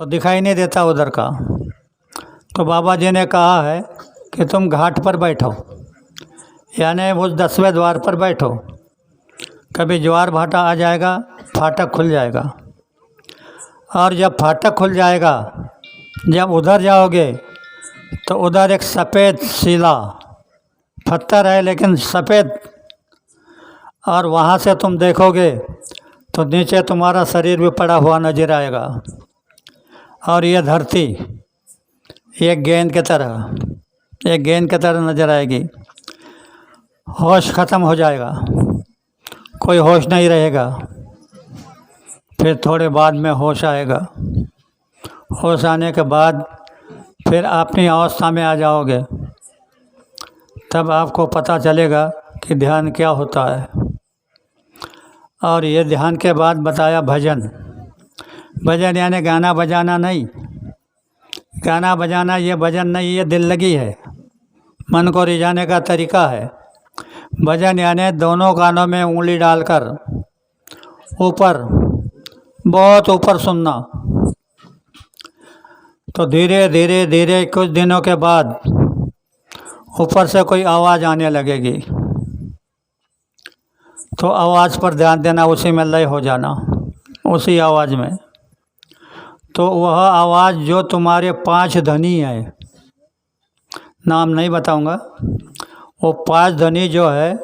तो दिखाई नहीं देता उधर का। तो बाबा जी ने कहा है कि तुम घाट पर बैठो, यानी उस 10वें द्वार पर बैठो। कभी ज्वार भाटा आ जाएगा, फाटक खुल जाएगा, और जब फाटक खुल जाएगा, जब उधर जाओगे तो उधर एक सफ़ेद शिला पत्थर है लेकिन सफ़ेद, और वहाँ से तुम देखोगे तो नीचे तुम्हारा शरीर भी पड़ा हुआ नजर आएगा, और ये धरती एक गेंद की तरह नजर आएगी। होश ख़त्म हो जाएगा, कोई होश नहीं रहेगा। फिर थोड़े बाद में होश आएगा। होश आने के बाद फिर अपनी अवस्था में आ जाओगे, तब आपको पता चलेगा कि ध्यान क्या होता है। और ये ध्यान के बाद बताया भजन। भजन यानी गाना बजाना नहीं, गाना बजाना ये भजन नहीं, ये दिल लगी है, मन को रिझाने का तरीका है। भजन यानी दोनों कानों में उंगली डालकर ऊपर, बहुत ऊपर सुनना। तो धीरे धीरे धीरे कुछ दिनों के बाद ऊपर से कोई आवाज़ आने लगेगी, तो आवाज़ पर ध्यान देना, उसी में लय हो जाना, उसी आवाज़ में। तो वह आवाज़ जो तुम्हारे 5 धनी है, नाम नहीं बताऊंगा, वो 5 धनी जो है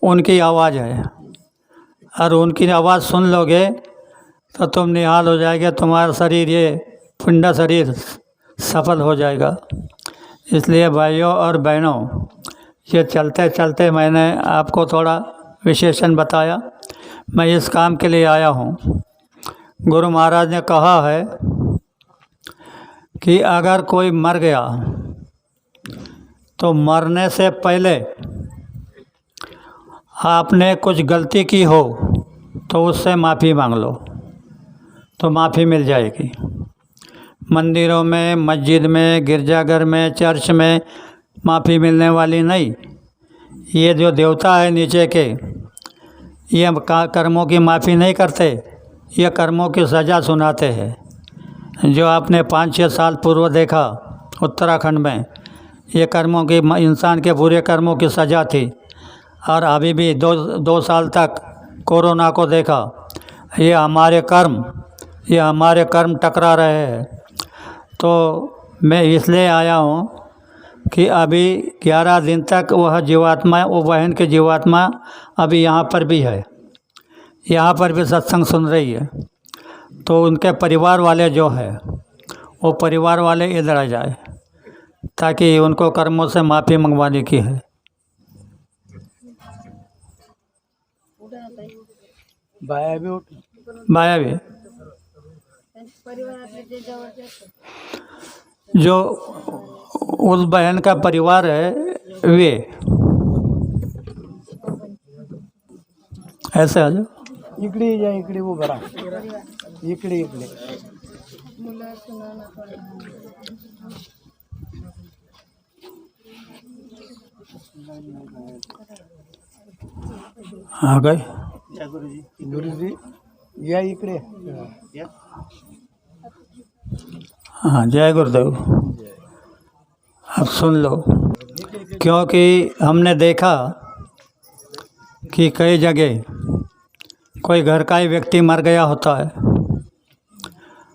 उनकी आवाज़ है। और उनकी आवाज़ सुन लोगे तो तुम निहाल हो जाएगा, तुम्हारा शरीर, ये पिंडा शरीर सफल हो जाएगा। इसलिए भाइयों और बहनों, ये चलते चलते मैंने आपको थोड़ा विशेषण बताया। मैं इस काम के लिए आया हूँ। गुरु महाराज ने कहा है कि अगर कोई मर गया तो मरने से पहले आपने कुछ गलती की हो तो उससे माफ़ी मांग लो, तो माफ़ी मिल जाएगी। मंदिरों में, मस्जिद में, गिरजाघर में, चर्च में माफ़ी मिलने वाली नहीं। ये जो देवता है नीचे के, ये कर्मों की माफ़ी नहीं करते, ये कर्मों की सज़ा सुनाते हैं। जो आपने 5-6 साल पूर्व देखा उत्तराखंड में, ये कर्मों की, इंसान के बुरे कर्मों की सज़ा थी। और अभी भी 2 साल तक कोरोना को देखा, ये हमारे कर्म टकरा रहे हैं। तो मैं इसलिए आया हूँ कि अभी 11 दिन तक वह जीवात्मा, वो बहन की जीवात्मा अभी यहाँ पर भी है, यहाँ पर भी सत्संग सुन रही है। तो उनके परिवार वाले जो है, वो परिवार वाले इधर आ जाए, ताकि उनको कर्मों से माफ़ी मंगवाने की है। बाया भी जो उस बहन का परिवार है, वे ऐसे आ जाओ। इकडे वो बरा इकडे आ गए गुरुजी या इकडे। हाँ, जय गुरुदेव। अब सुन लो, क्योंकि हमने देखा कि कई जगह कोई घर का ही व्यक्ति मर गया होता है,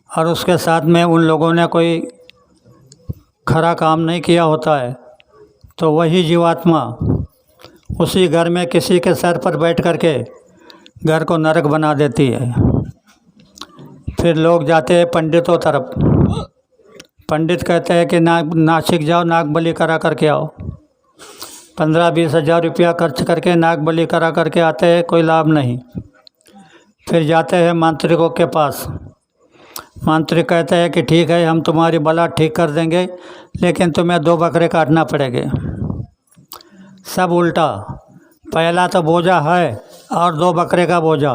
और उसके साथ में उन लोगों ने कोई खरा काम नहीं किया होता है, तो वही जीवात्मा उसी घर में किसी के सर पर बैठ कर के घर को नरक बना देती है। फिर लोग जाते हैं पंडितों तरफ। पंडित कहते हैं कि नासिक जाओ, नाग बलि करा करके आओ। 15-20 हज़ार रुपया खर्च करके नाग बलि करा करके आते हैं, कोई लाभ नहीं। फिर जाते हैं मांत्रिकों के पास। मांत्रिक कहते हैं कि ठीक है, हम तुम्हारी बला ठीक कर देंगे, लेकिन तुम्हें 2 बकरे काटना पड़ेंगे। सब उल्टा, पहला तो बोझा है और 2 बकरे का बोझा,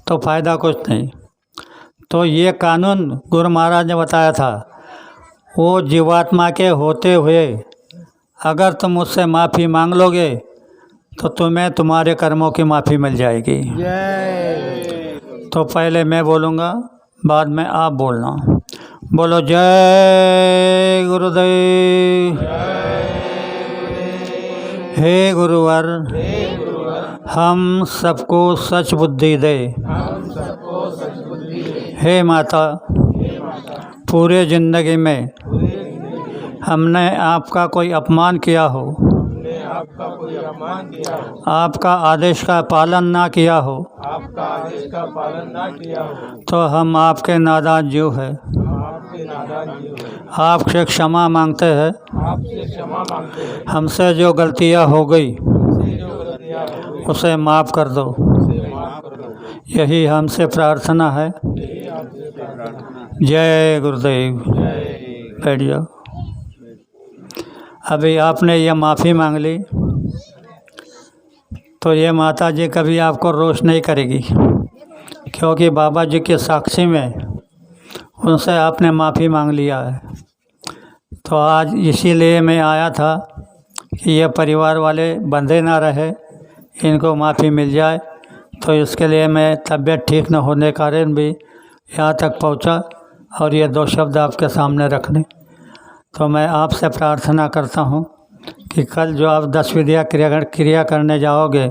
तो फ़ायदा कुछ नहीं। तो ये कानून गुरु महाराज ने बताया था। वो जीवात्मा के होते हुए अगर तुम उससे माफ़ी मांग लोगे तो तुम्हें तुम्हारे कर्मों की माफ़ी मिल जाएगी। तो पहले मैं बोलूँगा, बाद में आप बोलना। बोलो जय गुरुदेव। हे गुरुवर, हम सबको सच बुद्धि दे। हे माता, पूरे ज़िंदगी में हमने आपका कोई अपमान किया हो, आपका आदेश का पालन ना किया हो, तो हम आपके नादान जीव हैं। आपसे क्षमा मांगते हैं। हमसे जो गलतियां हो गई उसे माफ़ कर दो, यही हमसे प्रार्थना है। जय गुरुदेव। बैठ जाओ। अभी आपने ये माफ़ी मांग ली तो ये माता जी कभी आपको रोष नहीं करेगी, क्योंकि बाबा जी के साक्षी में उनसे आपने माफ़ी मांग लिया है। तो आज इसीलिए मैं आया था कि ये परिवार वाले बंधे ना रहे, इनको माफ़ी मिल जाए। तो इसके लिए मैं तबीयत ठीक न होने के कारण भी यहाँ तक पहुँचा और ये दो शब्द आपके सामने रखने। तो मैं आपसे प्रार्थना करता हूँ कि कल जो आप 10 विद्या क्रिया करने जाओगे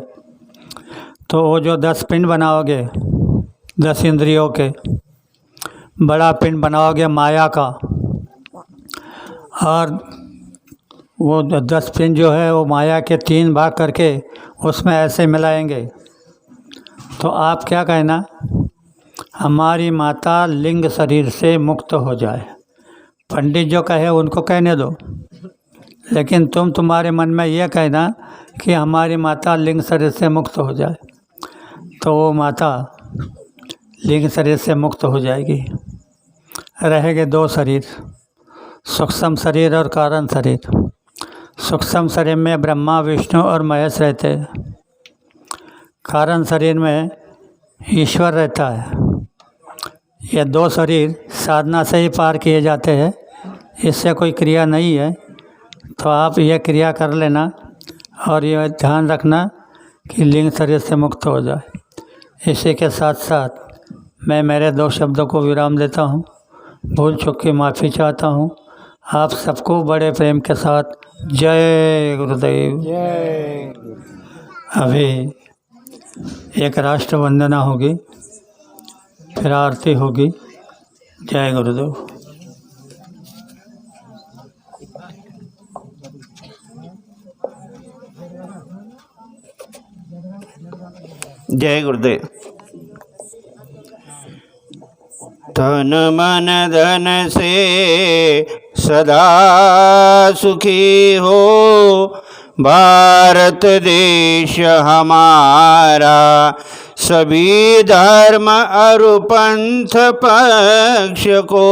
तो वो जो 10 पिंड बनाओगे, 10 इंद्रियों के बड़ा पिंड बनाओगे माया का, और वो 10 पिंड जो है वो माया के 3 भाग करके उसमें ऐसे मिलाएंगे। तो आप क्या कहना, हमारी माता लिंग शरीर से मुक्त हो जाए। पंडित जो कहे उनको कहने दो, लेकिन तुम्हारे मन में यह कहना कि हमारी माता लिंग शरीर से मुक्त हो जाए। तो वो माता लिंग शरीर से मुक्त हो जाएगी। रहेंगे 2 शरीर, सूक्ष्म शरीर और कारण शरीर। सूक्ष्म शरीर में ब्रह्मा, विष्णु और महेश रहते हैं। कारण शरीर में ईश्वर रहता है। ये 2 शरीर साधना से ही पार किए जाते हैं, इससे कोई क्रिया नहीं है। तो आप ये क्रिया कर लेना और ये ध्यान रखना कि लिंग शरीर से मुक्त हो जाए। इसी के साथ साथ मैं मेरे 2 शब्दों को विराम देता हूँ। भूल चूक की माफ़ी चाहता हूँ। आप सबको बड़े प्रेम के साथ जय गुरुदेव। जय। अभी एक राष्ट्र वंदना होगी, फिर आरती होगी। जय गुरुदेव। जय गुरुदेव। तन मन धन से सदा सुखी हो, भारत देश हमारा सभी धर्म और पंथ पक्ष को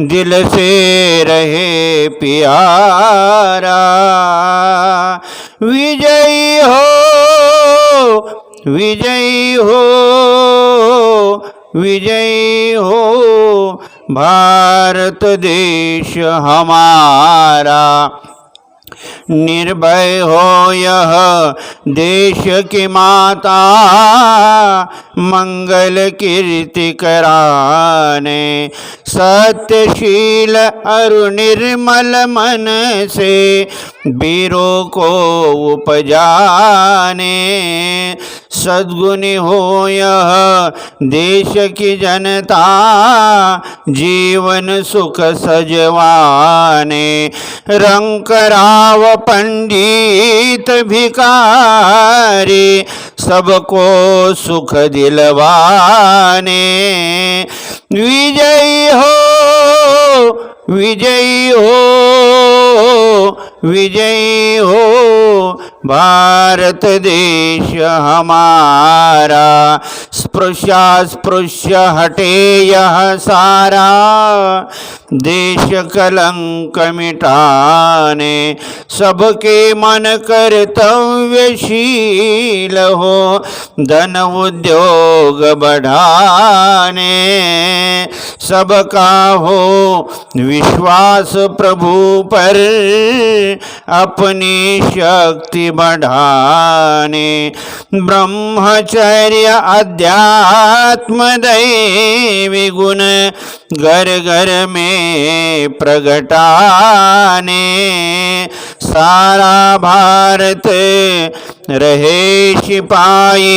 दिल से रहे प्यारा। विजयी हो, विजयी हो, विजयी हो भारत देश हमारा। निर्भय हो यह देश की माता, मंगल कीर्ति कराने। सत्यशील और निर्मल मन से वीरों को उपजाने। सद्गुणी हो यह देश की जनता, जीवन सुख सजवाने। रंग राव पंडित भिखारी, सबको सुख दिलवाने। विजयी हो, विजयी हो, विजयी हो भारत देश हमारा। स्पृश्य हटे यह सारा, देश कलंक मिटाने। सबके मन कर्तव्यशील हो, धन उद्योग बढ़ाने। सबका हो विश्वास प्रभु पर, अपनी शक्ति बढ़ाने। ब्रह्मचर्य अध्यात्म आत्मदैवी गुण घर घर में प्रगटाने सारा भारत रहे सिपाही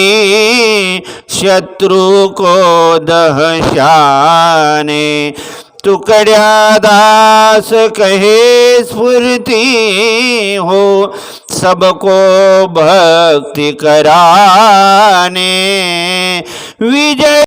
शत्रु को दहशाने टुकड़िया दास कहे स्फूर्ति हो सबको भक्ति कराने विजय